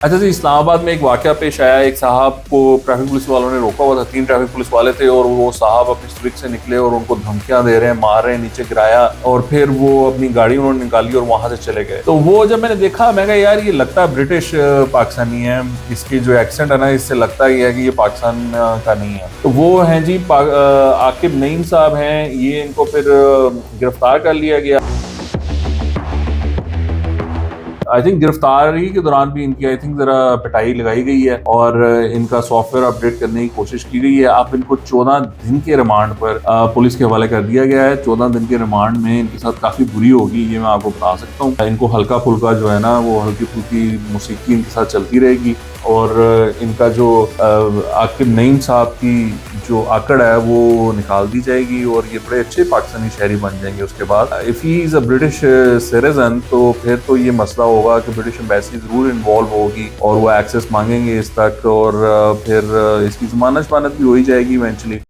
अच्छा जी, इस्लामाबाद में एक वाकया पेश आया। एक साहब को ट्रैफिक पुलिस वालों ने रोका हुआ था। 3 ट्रैफिक पुलिस वाले थे और वो साहब अपनी स्विफ्ट से निकले और उनको धमकियां दे रहे हैं, मार रहे हैं, नीचे गिराया और फिर वो अपनी गाड़ी उन्होंने निकाली और वहां से चले गए। तो वो जब मैंने देखा, मैं कहा यार ये लगता है ब्रिटिश पाकिस्तानी है, इसकी जो एक्सेंट है ना, इससे लगता ही है कि ये पाकिस्तान का नहीं है। तो वो हैं जी आकिब नईम साहब हैं। ये इनको फिर गिरफ्तार कर लिया गया। आई थिंक गिरफ्तारी के दौरान भी इनकी जरा पिटाई लगाई गई है और इनका सॉफ्टवेयर अपडेट करने की कोशिश की गई है। अब इनको 14 दिन के रिमांड पर पुलिस के हवाले कर दिया गया है। 14 दिन के रिमांड में इनके साथ काफी बुरी होगी, ये मैं आपको बता सकता हूँ। इनको हल्का फुल्का जो है ना, वो हल्की फुल्की मौसीकी इनके साथ चलती रहेगी और इनका जो आकिब नईम साहब की जो आकड़ है वो निकाल दी जाएगी और ये बड़े अच्छे पाकिस्तानी शहरी बन जाएंगे। उसके बाद if he is a British citizen, तो फिर तो ये मसला होगा कि ब्रिटिश एम्बेसी जरूर इन्वॉल्व होगी और वो एक्सेस मांगेंगे इस तक और फिर इसकी जमानत भी हो ही जाएगी इवेंचुअली।